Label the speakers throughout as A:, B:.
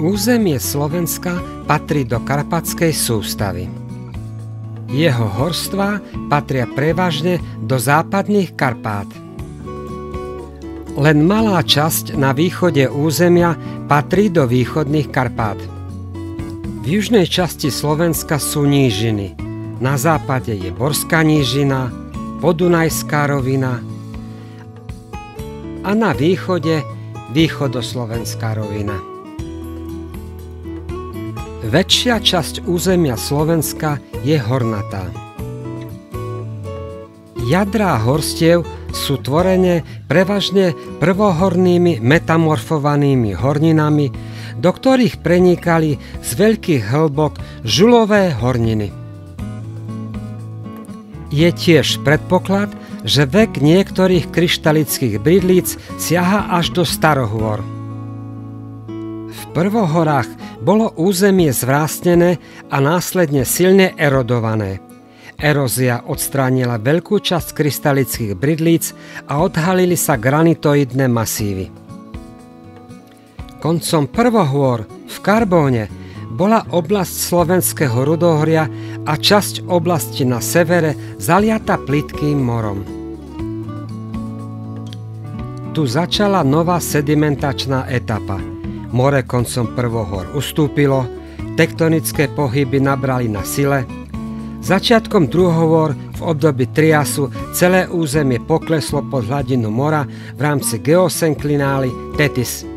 A: Územie Slovenska patrí do karpatskej sústavy. Jeho horstvá patria prevažne do západných Karpát. Len malá časť na východe územia patrí do východných Karpát. V južnej časti Slovenska sú nížiny. Na západe je Borská nížina, Podunajská rovina a na východe Východoslovenská rovina. Väčšia časť územia Slovenska je hornatá. Jadrá horstiev sú tvorené prevažne prvohornými metamorfovanými horninami, do ktorých prenikali z veľkých hĺbok žulové horniny. Je tiež predpoklad, že vek niektorých kryštalických bridlíc siaha až do starohôr. V prvohorách bolo územie zvrástnené a následne silne erodované. Erózia odstránila veľkú časť krystalických bridlíc a odhalili sa granitoidné masívy. Koncom prvohôr v Karbóne bola oblasť Slovenského rudohoria a časť oblasti na severe zaliata plytkým morom. Tu začala nová sedimentačná etapa. More koncom prvohor ustúpilo, tektonické pohyby nabrali na sile. Začiatkom druhohor v období Triasu celé územie pokleslo pod hladinu mora v rámci geosynklinály Tethys.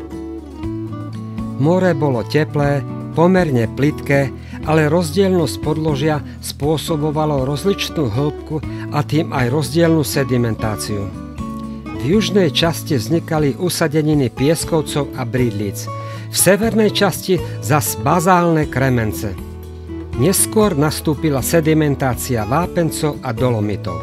A: More bolo teplé, pomerne plitké, ale rozdielnosť podložia spôsobovalo rozličnú hĺbku a tým aj rozdielnu sedimentáciu. V južnej časti vznikali usadeniny pieskovcov a bridlíc, v severnej časti zas bazálne kremence. Neskôr nastúpila sedimentácia vápencov a dolomitov.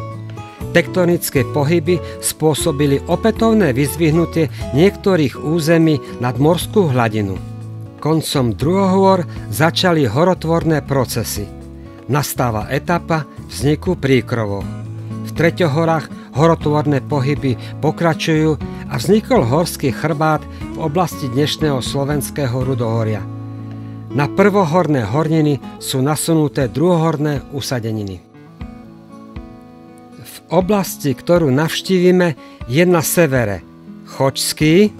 A: Tektonické pohyby spôsobili opätovné vyzdvihnutie niektorých území nad morskú hladinu. Koncom druhohôr začali horotvorné procesy. Nastáva etapa vzniku príkrovov. V treťohorách horotvorné pohyby pokračujú a vznikol horský chrbát v oblasti dnešného slovenského rudohoria. Na prvohorné horniny sú nasunuté druhohorné usadeniny. V oblasti, ktorú navštívime, je na severe Chočský,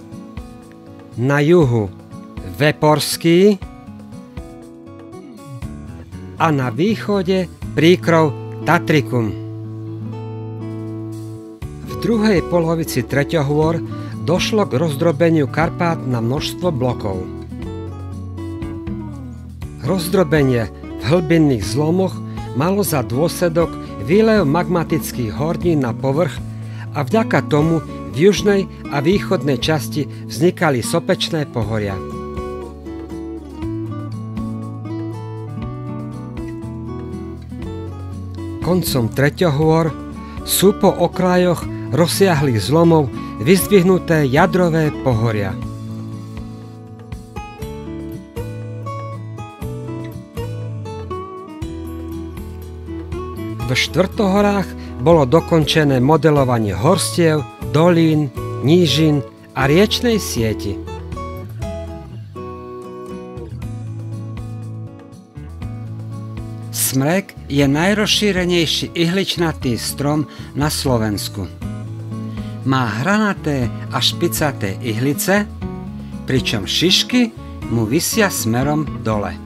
A: na juhu Veporský a na východe príkrov Tatricum. V druhej polovici treťohôr došlo k rozdrobeniu Karpát na množstvo blokov. Rozdrobenie v hlbinných zlomoch malo za dôsledok výlev magmatických hornín na povrch a vďaka tomu v južnej a východnej časti vznikali sopečné pohoria. Koncom treťohôr sú po okrajoch rozsiahlych zlomov vyzdvihnuté jadrové pohoria. V štvrtohorách bolo dokončené modelovanie horstiev, dolín, nížin a riečnej sieti. Smrek je najrozšírenejší ihličnatý strom na Slovensku. Má hranaté a špicaté ihlice, pričom šišky mu visia smerom dole.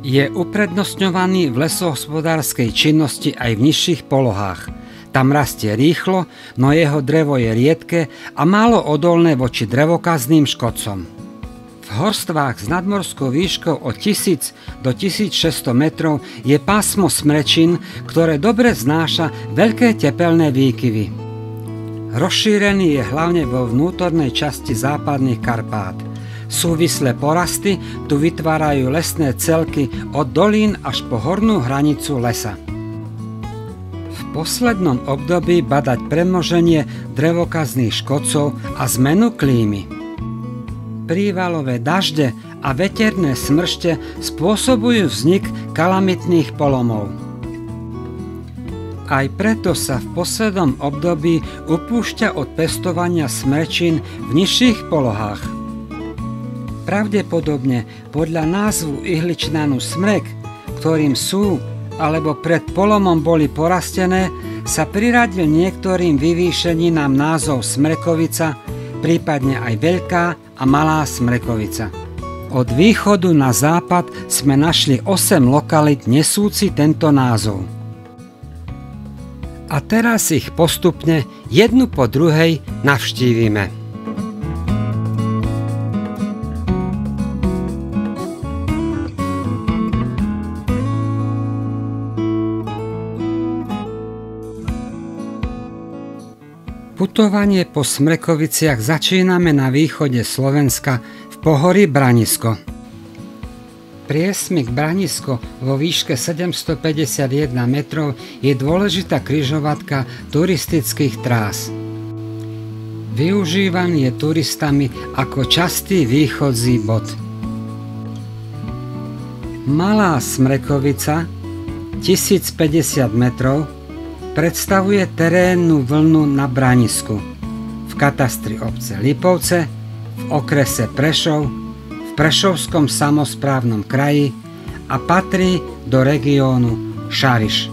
A: Je uprednostňovaný v lesohospodárskej činnosti aj v nižších polohách. Tam rastie rýchlo, no jeho drevo je riedke a málo odolné voči drevokazným škodcom. V horstvách s nadmorskou výškou od 1000 do 1600 metrov je pásmo smrečín, ktoré dobre znáša veľké tepelné výkyvy. Rozšírený je hlavne vo vnútornej časti západných Karpát. Súvislé porasty tu vytvárajú lesné celky od dolín až po hornú hranicu lesa. V poslednom období badať premnoženie drevokazných škodcov a zmenu klímy. Prívalové dažde a veterné smršte spôsobujú vznik kalamitných polomov. Aj preto sa v poslednom období upúšťa od pestovania smrečín v nižších polohách. pravdepodobne podľa názvu ihličnanu smrek, ktorým sú alebo pred polomom boli porastené, sa priradil niektorým vyvýšeninám názov smrekovica, prípadne aj veľká a malá smrekovica. Od východu na západ sme našli 8 lokalít nesúci tento názov. A teraz ich postupne jednu po druhej navštívime. Putovanie po Smrekoviciach začíname na východe Slovenska v pohorí Branisko. Priesmyk Branisko vo výške 751 metrov je dôležitá križovatka turistických trás. Využívaný je turistami ako častý východzí bod. Malá Smrekovica, 1050 metrov, predstavuje terénnu vlnu na Branisku v katastri obce Lipovce, v okrese Prešov, v Prešovskom samosprávnom kraji a patrí do regiónu Šariš.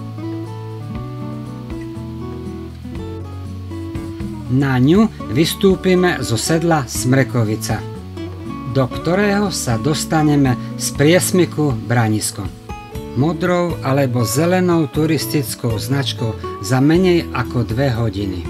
A: Na ňu vystúpime zo sedla Smrekovica, do ktorého sa dostaneme z priesmyku Branisko. Modrou alebo zelenou turistickou značkou za menej ako 2 hodiny.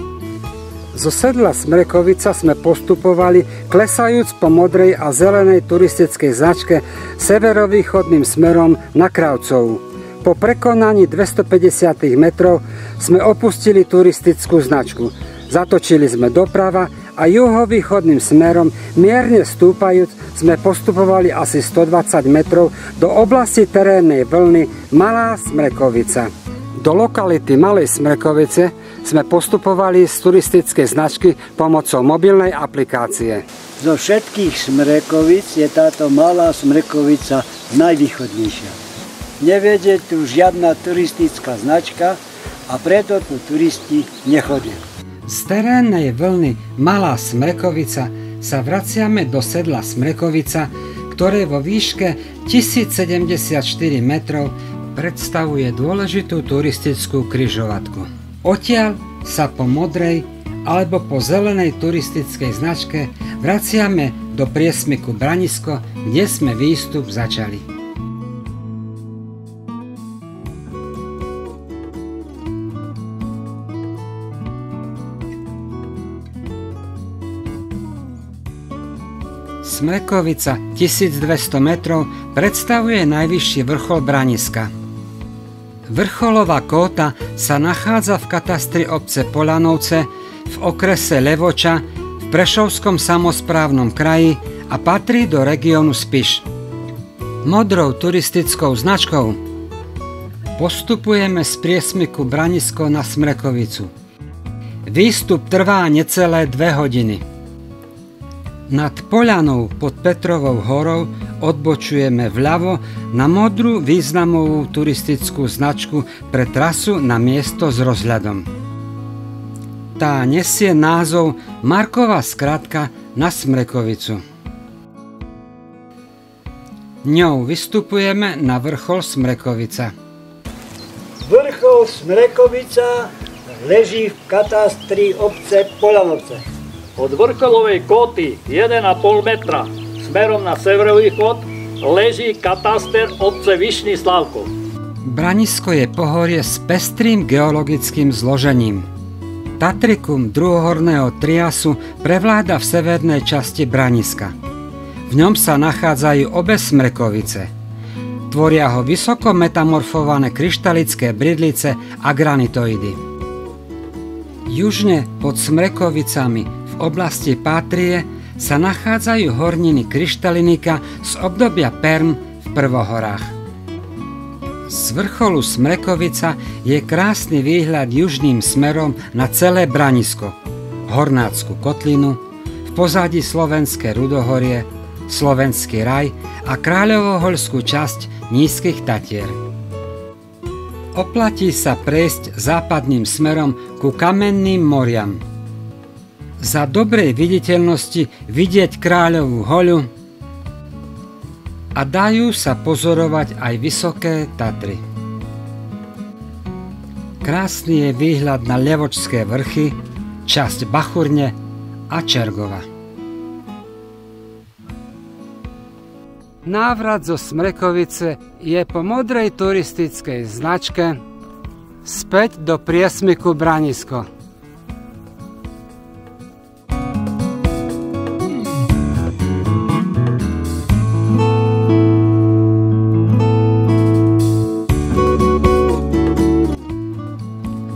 A: Zo sedla Smrekovica sme postupovali, klesajúc po modrej a zelenej turistickej značke severovýchodným smerom na Kravcovu. Po prekonaní 250 metrov sme opustili turistickú značku. Zatočili sme doprava a juhovýchodným smerom, mierne stúpajúc, sme postupovali asi 120 metrov do oblasti terénnej vlny Malá Smrekovica. Do lokality Malej Smrekovice sme postupovali z turistickej značky pomocou mobilnej aplikácie.
B: Zo všetkých Smrekovic je táto Malá Smrekovica najvýchodnejšia. Nevedie tu žiadna turistická značka a preto tu turisti nechodia.
A: Z terénnej vlny Malá Smrekovica sa vraciame do sedla Smrekovica, ktoré vo výške 1074 metrov predstavuje dôležitú turistickú križovatku. Odtiaľ sa po modrej alebo po zelenej turistickej značke vraciame do priesmyku Branisko, kde sme výstup začali. Smrekovica 1200 metrov predstavuje najvyšší vrchol Braniska. Vrcholová kóta sa nachádza v katastri obce Polanovce v okrese Levoča v Prešovskom samosprávnom kraji a patrí do regiónu Spiš. Modrou turistickou značkou postupujeme z priesmyku Branisko na Smrekovicu. Výstup trvá necelé 2 hodiny. Nad Poľanou pod Petrovou horou odbočujeme vľavo na modrú významovú turistickú značku pre trasu na miesto s rozhľadom. Tá nesie názov Markova skratka na Smrekovicu. Ňou vystupujeme na vrchol Smrekovica.
B: Vrchol Smrekovica leží v katastri obce Polanovce.
C: Od vrcholovej kóty 1,5 metra smerom na severovýchod leží kataster obce Vyšný Slavkov.
A: Branisko je pohorie s pestrým geologickým zložením. Tatrikum druhohorného triasu prevláda v severnej časti Braniska. V ňom sa nachádzajú obe Smrekovice. Tvoria ho vysoko metamorfované kryštalické bridlice a granitoidy. Južne pod Smrekovicami v oblasti Pátrie sa nachádzajú horniny kryštalinika z obdobia Perm v Prvohorách. Z vrcholu Smrekovica je krásny výhľad južným smerom na celé Branisko, Hornácku kotlinu, v pozadí Slovenské Rudohorie, Slovenský raj a Kráľovohorskú časť Nízkych Tatier. Oplatí sa prejsť západným smerom ku Kamenným moriam. Za dobrej viditeľnosti vidieť Kráľovú hoľu, a dajú sa pozorovať aj vysoké Tatry. Krásny je výhľad na Levočské vrchy, časť Bachurne a Čergova. Návrat zo Smrekovice je po modrej turistickej značke späť do priesmyku Branisko.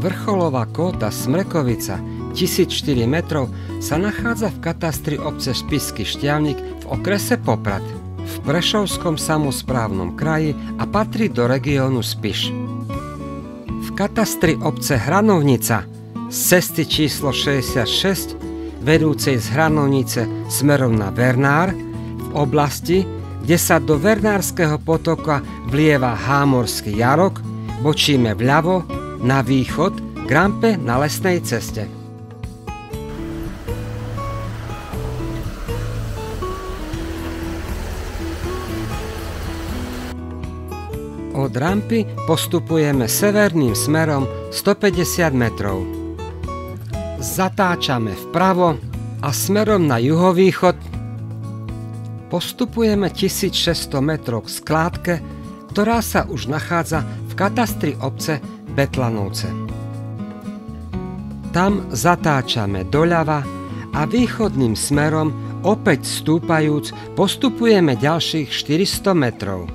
A: Vrcholová kóta Smrekovica 1004 metrov sa nachádza v katastri obce Spišský Štiavnik v okrese Poprad v Prešovskom samosprávnom kraji a patrí do regiónu Spiš. V katastri obce Hranovnica z cesty číslo 66 vedúcej z Hranovnice smerom na Vernár v oblasti, kde sa do Vernárskeho potoka vlieva Hámorský jarok, bočíme vľavo na východ k rampe na lesnej ceste. Od rampy postupujeme severným smerom 150 metrov. Zatáčame vpravo a smerom na juhovýchod postupujeme 1600 metrov k skládke, ktorá sa už nachádza v katastri obce Betlanovce. Tam zatáčame doľava a východným smerom, opäť stúpajúc, postupujeme ďalších 400 metrov.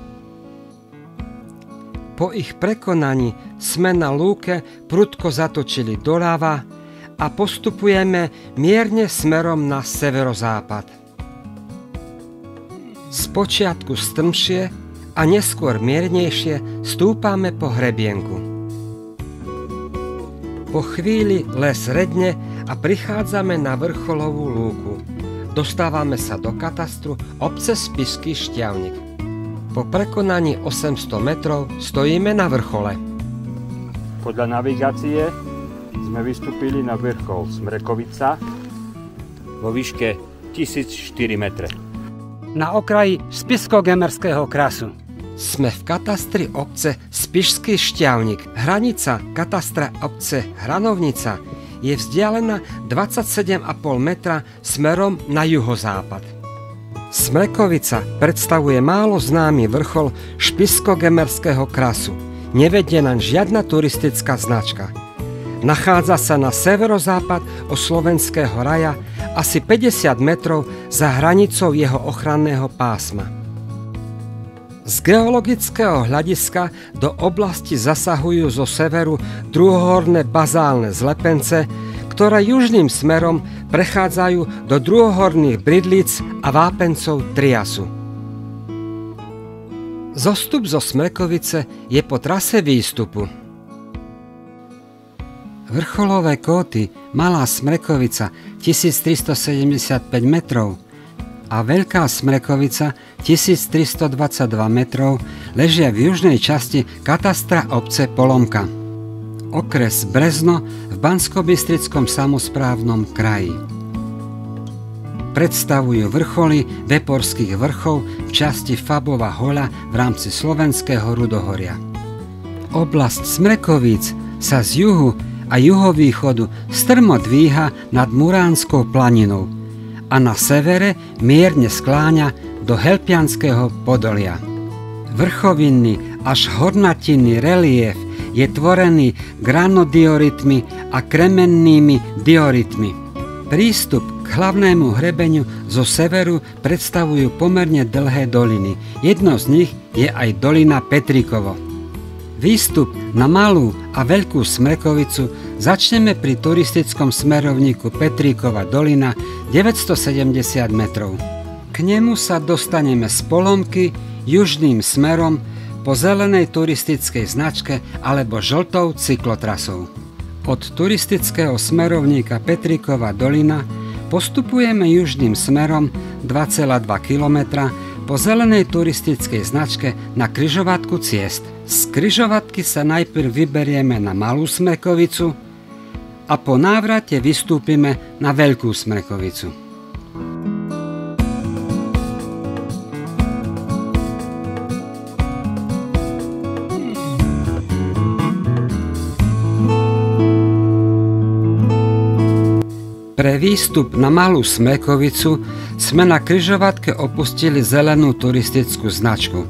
A: Po ich prekonaní sme na lúke prudko zatočili doľava a postupujeme mierne smerom na severozápad. Spočiatku strmšie a neskôr miernejšie stúpame po hrebienku. Po chvíli les redne a prichádzame na vrcholovú lúku. Dostávame sa do katastru obce Spišský Štiavnik. Po prekonaní 800 metrov stojíme na vrchole.
D: Podľa navigácie sme vystúpili na vrchol Smrekovica vo výške 1004 metre.
A: Na okraji Spišsko-Gemerského krasu. Sme v katastri obce Spišský Štiavnik. Hranica katastra obce Hranovnica je vzdialená 27,5 metra smerom na juhozápad. Smrekovica predstavuje málo známy vrchol Spišsko-Gemerského krasu. Nevedie naň žiadna turistická značka. Nachádza sa na severozápad od Slovenského raja asi 50 metrov za hranicou jeho ochranného pásma. Z geologického hľadiska do oblasti zasahujú zo severu druhohorné bazálne zlepence, ktoré južným smerom prechádzajú do druhohorných bridlíc a vápencov Triasu. Zostup zo Smrekovice je po trase výstupu. Vrcholové kóty Malá Smrekovica 1375 metrov a Veľká Smrekovica 1322 metrov ležia v južnej časti katastra obce Polomka, okres Brezno v Banskobystrickom samosprávnom kraji. Predstavujú vrcholy Veporských vrchov v časti Fabova hoľa v rámci Slovenského Rudohoria. Oblasť Smrekovíc sa z juhu a juhovýchodu strmo dvíha nad Muránskou planinou a na severe mierne skláňa do Helpianského podolia. Vrchovinný až hornatinný reliéf je tvorený granodioritmi a kremennými dioritmi. Prístup k hlavnému hrebeniu zo severu predstavujú pomerne dlhé doliny. Jednou z nich je aj dolina Petrikovo. Výstup na Malú a Veľkú Smrekovicu začneme pri turistickom smerovníku Petríkova dolina 970 metrov. K nemu sa dostaneme z Polomky južným smerom po zelenej turistickej značke alebo žltou cyklotrasou. Od turistického smerovníka Petríkova dolina postupujeme južným smerom 2,2 km po zelenej turistickej značke na križovatku ciest. Z križovatky sa najprv vyberieme na Malú Smrekovicu a po návrate vystúpime na Veľkú Smrekovicu. Pre výstup na Malú Smrekovicu sme na križovatke opustili zelenú turistickú značku.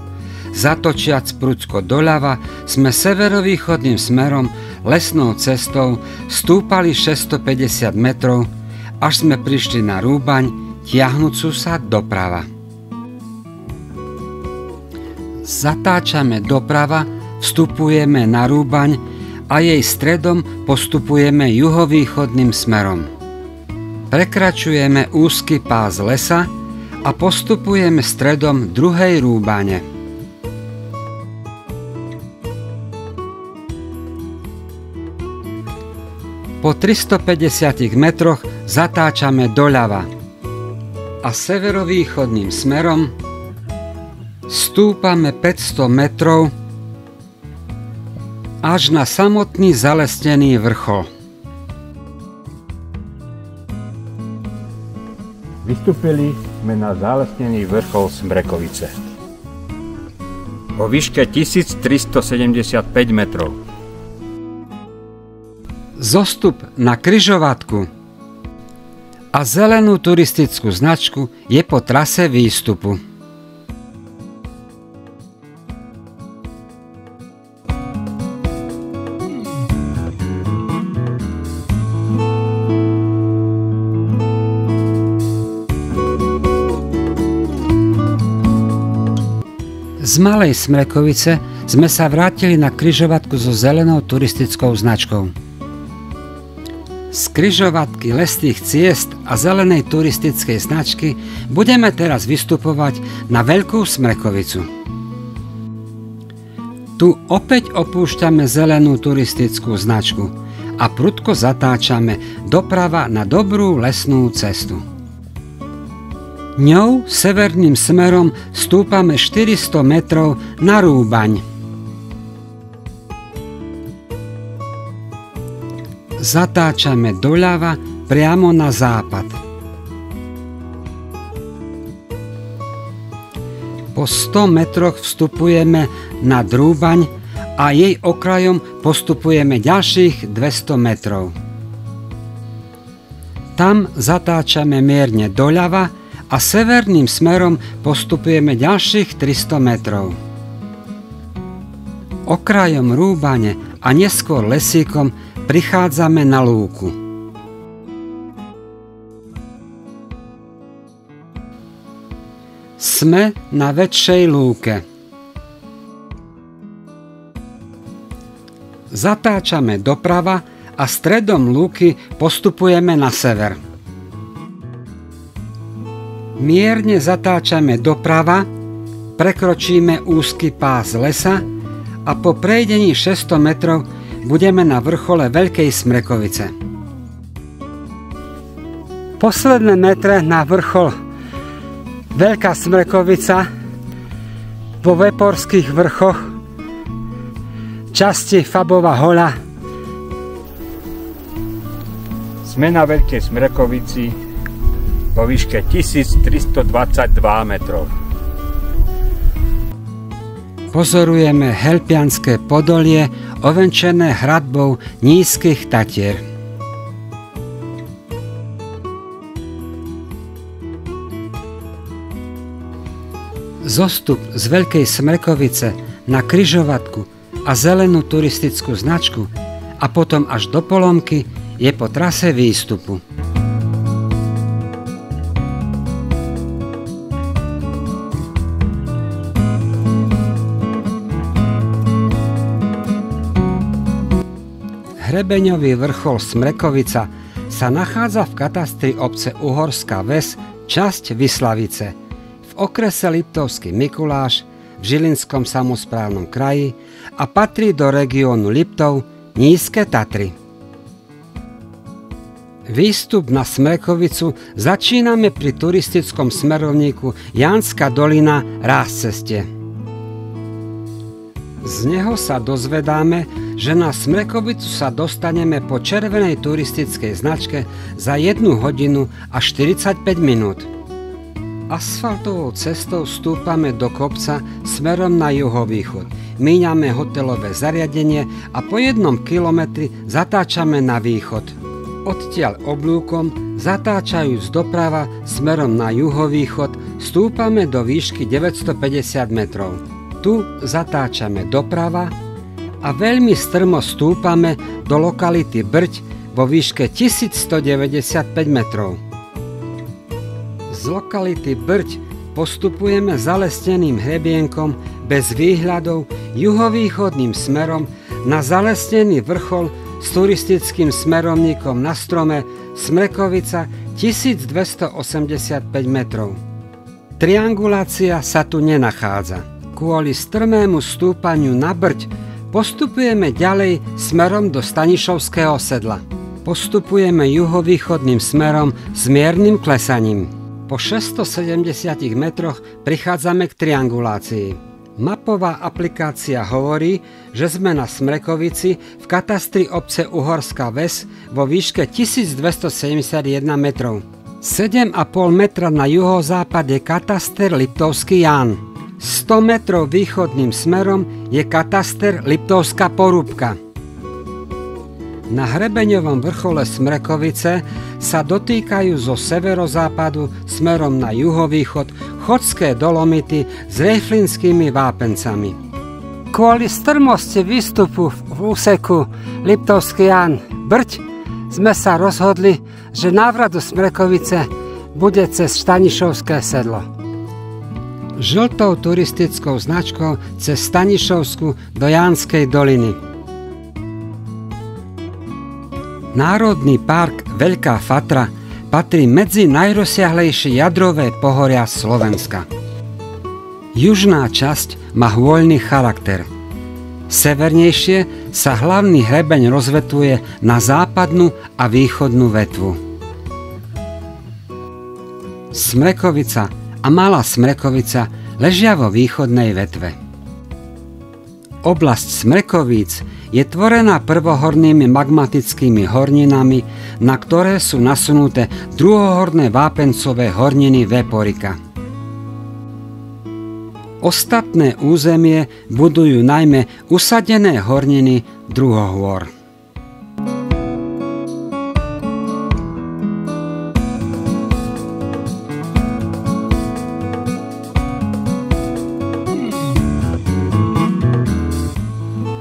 A: Zatočiac prudko doľava sme severovýchodným smerom lesnou cestou stúpali 650 metrov, až sme prišli na rúbaň tiahnúcu sa doprava. Zatáčame doprava, vstupujeme na rúbaň a jej stredom postupujeme juhovýchodným smerom. Prekračujeme úzky pás lesa a postupujeme stredom druhej rúbane. Po 350 metroch zatáčame doľava a severovýchodným smerom stúpame 500 metrov až na samotný zalesnený vrchol.
D: Vystúpili sme na zalesnený vrchol Smrekovice. Vo výške 1375 metrov.
A: Zostup na križovatku a zelenú turistickú značku je po trase výstupu. Z Malej Smrekovice sme sa vrátili na križovatku so zelenou turistickou značkou. Z križovatky lesných ciest a zelenej turistickej značky budeme teraz vystupovať na Veľkú Smrekovicu. Tu opäť opúšťame zelenú turistickú značku a prudko zatáčame doprava na dobrú lesnú cestu. Ňou severným smerom stúpame 400 metrov na rúbaň. Zatáčame doľava priamo na západ. Po 100 metroch vstupujeme na rúbaň a jej okrajom postupujeme ďalších 200 metrov. Tam zatáčame mierne doľava a severným smerom postupujeme ďalších 300 metrov. Okrajom rúbane a neskôr lesíkom prichádzame na lúku. Sme na väčšej lúke. Zatáčame doprava a stredom lúky postupujeme na sever. Mierne zatáčame doprava, prekročíme úzky pás lesa a po prejdení 600 metrov budeme na vrchole Veľkej Smrekovice. Posledné metre na vrchol Veľká Smrekovica vo Veporských vrchoch časti Fabova hoľa.
D: Sme na Veľkej Smrekovici vo výške 1322 metrov.
A: Pozorujeme Helpianske podolie ovenčené hradbou nízkych Tatier. Zostup z Veľkej Smrekovice na križovatku a zelenú turistickú značku a potom až do Polomky je po trase výstupu. Hrebeňový vrchol Smrekovica sa nachádza v katastri obce Uhorská Ves, časť Vyslavice, v okrese Liptovský Mikuláš, v Žilinskom samosprávnom kraji a patrí do regiónu Liptov, Nízke Tatry. Výstup na Smrekovicu začíname pri turistickom smerovníku Jánska dolina Rázceste. Z neho sa dozvedáme, že na Smrekovicu sa dostaneme po červenej turistickej značke za 1 hodinu a 45 minút. Asfaltovou cestou stúpame do kopca smerom na juhovýchod. Míňame hotelové zariadenie a po 1 kilometri zatáčame na východ. Odtiaľ oblúkom, zatáčajúc doprava smerom na juhovýchod, stúpame do výšky 950 metrov. Tu zatáčame doprava a veľmi strmo stúpame do lokality Brť vo výške 1195 metrov. Z lokality Brť postupujeme zalesneným hrebienkom bez výhľadov juhovýchodným smerom na zalesnený vrchol s turistickým smerovníkom na strome Smrekovica 1285 metrov. Triangulácia sa tu nenachádza. Kvôli strmému stúpaniu na Brť postupujeme ďalej smerom do Stanišovského sedla. Postupujeme juhovýchodným smerom s miernym klesaním. Po 670 metroch prichádzame k triangulácii. Mapová aplikácia hovorí, že sme na Smrekovici v katastri obce Uhorská Ves vo výške 1271 metrov. 7,5 metra na juhozápad je kataster Liptovský Ján. 100 metrov východným smerom je kataster Liptovská Porúbka. Na hrebeňovom vrchole Smrekovice sa dotýkajú zo severozápadu smerom na juhovýchod Chodské Dolomity s rejflinskými vápencami. Kvôli strmosti výstupu v úseku Liptovský Ján Brť sme sa rozhodli, že návrat do Smrekovice bude cez Stanišovské sedlo. Žltou turistickou značkou cez Stanišovsku do Jánskej doliny. Národný park Veľká Fatra patrí medzi najrozsiahlejšie jadrové pohoria Slovenska. Južná časť má hôľný charakter. Severnejšie sa hlavný hrebeň rozvetuje na západnú a východnú vetvu. Smrekovica a Malá Smrekovica ležia vo východnej vetve. Oblasť Smrekovíc je tvorená prvohornými magmatickými horninami, na ktoré sú nasunuté druhohorné vápencové horniny Veporika. Ostatné územie budujú najmä usadené horniny druhohôr.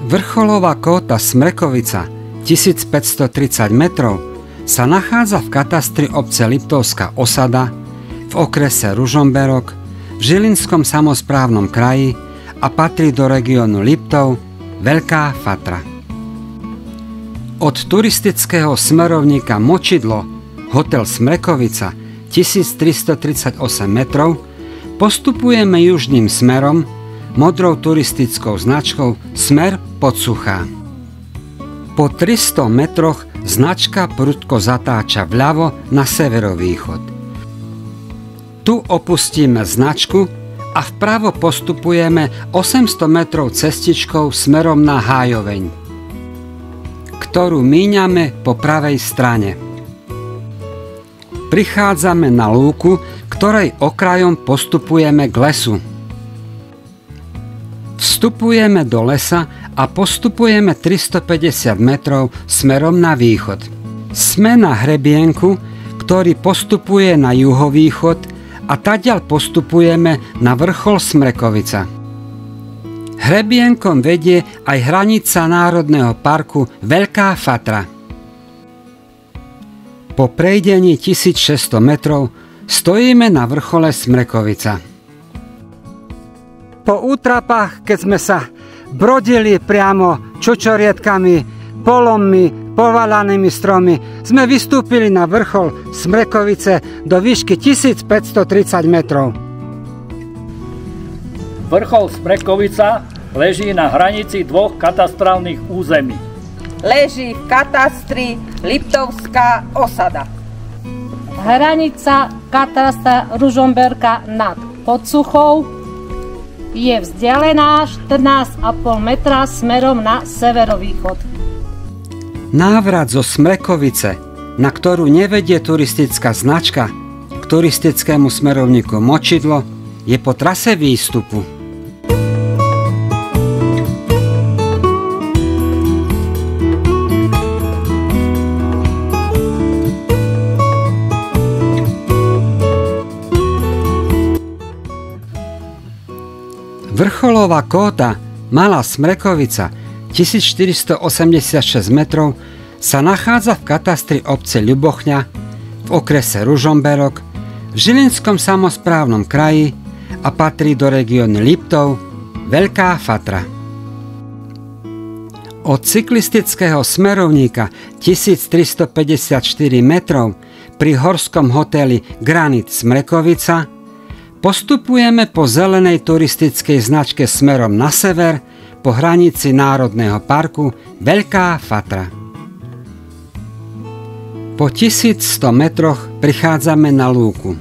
A: Vrcholová kóta Smrekovica 1530 metrov sa nachádza v katastri obce Liptovská Osada v okrese Ružomberok v Žilinskom samosprávnom kraji a patrí do regiónu Liptov Veľká Fatra. Od turistického smerovníka Močidlo hotel Smrekovica 1338 metrov postupujeme južným smerom modrou turistickou značkou Smer Podsuchá. Po 300 metroch značka prudko zatáča vľavo na severovýchod. Tu opustíme značku a vpravo postupujeme 800 metrov cestičkou smerom na Hájoveň, ktorú míňame po pravej strane. Prichádzame na lúku, ktorej okrajom postupujeme k lesu. Vstupujeme do lesa a postupujeme 350 metrov smerom na východ. Sme na hrebienku, ktorý postupuje na juhovýchod a tadiaľ postupujeme na vrchol Smrekovica. Hrebienkom vedie aj hranica Národného parku Veľká Fatra. Po prejdení 1600 metrov stojíme na vrchole Smrekovica. Po útrapách, keď sme sa brodili priamo čučoriedkami, polommi, povalanými stromy, sme vystúpili na vrchol Smrekovice do výšky 1530 metrov.
C: Vrchol Smrekovica leží na hranici dvoch katastrálnych území.
E: Leží v katastri Liptovská Osada.
F: Hranica katastra Ružomberka nad Podsuchou je vzdialená 14,5 metra smerom na severovýchod.
A: Návrat zo Smrekovice, na ktorú nevedie turistická značka, k turistickému smerovníku Močidlo, je po trase výstupu. Vrcholová kóta Malá Smrekovica 1486 metrov sa nachádza v katastri obce Ľubochňa v okrese Ružomberok v Žilinskom samosprávnom kraji a patrí do regiónu Liptov, Veľká Fatra. Od cyklistického smerovníka 1354 metrov pri horskom hoteli Granit Smrekovica postupujeme po zelenej turistickej značke smerom na sever po hranici Národného parku Veľká Fatra. Po 1100 metroch prichádzame na lúku.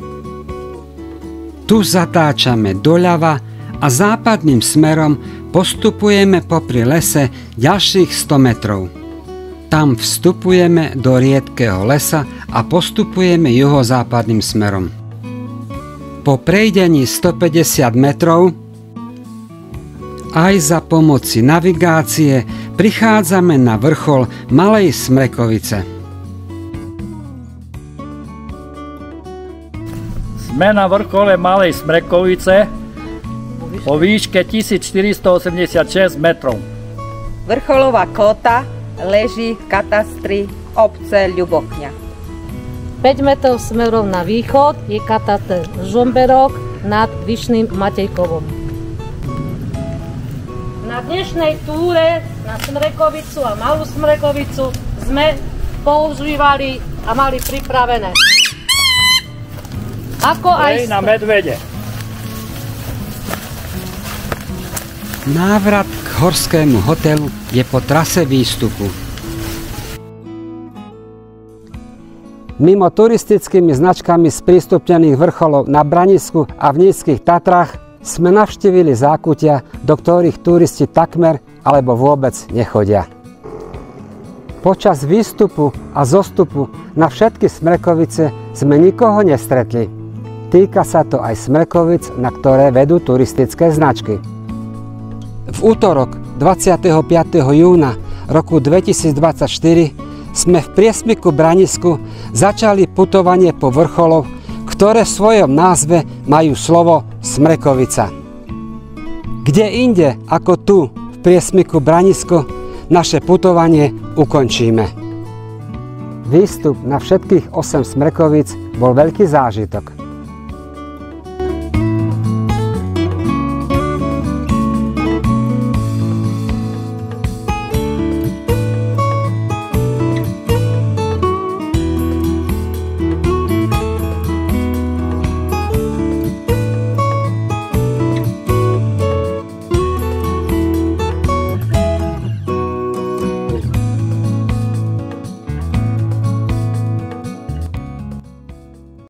A: Tu zatáčame doľava a západným smerom postupujeme popri lese ďalších 100 metrov. Tam vstupujeme do riedkeho lesa a postupujeme juhozápadným smerom. Po prejdení 150 metrov aj za pomoci navigácie prichádzame na vrchol Malej Smrekovice.
C: Sme na vrchole Malej Smrekovice po výške 1486 metrov.
E: Vrcholová kóta leží v katastri obce Ľubochňa.
F: 5 metrov smerom na východ je kataster Ružomberok nad Vyšným Matejkovom. Na dnešnej túre na Smrekovicu a Malú Smrekovicu sme používali a mali pripravené ako aj
C: na medvede.
A: Návrat k horskému hotelu je po trase výstupu. Mimo turistickými značkami sprístupnených vrcholov na Branisku a v Nízkych Tatrách sme navštívili zákutia, do ktorých turisti takmer alebo vôbec nechodia. Počas výstupu a zostupu na všetky Smrekovice sme nikoho nestretli. Týka sa to aj Smrekovic, na ktoré vedú turistické značky. V útorok 25. júna roku 2024 sme v priesmiku Branisku začali putovanie po vrcholoch, ktoré v svojom názve majú slovo Smrekovica. Kde inde ako tu v priesmiku Branisku naše putovanie ukončíme. Výstup na všetkých 8 Smrekovic bol veľký zážitok.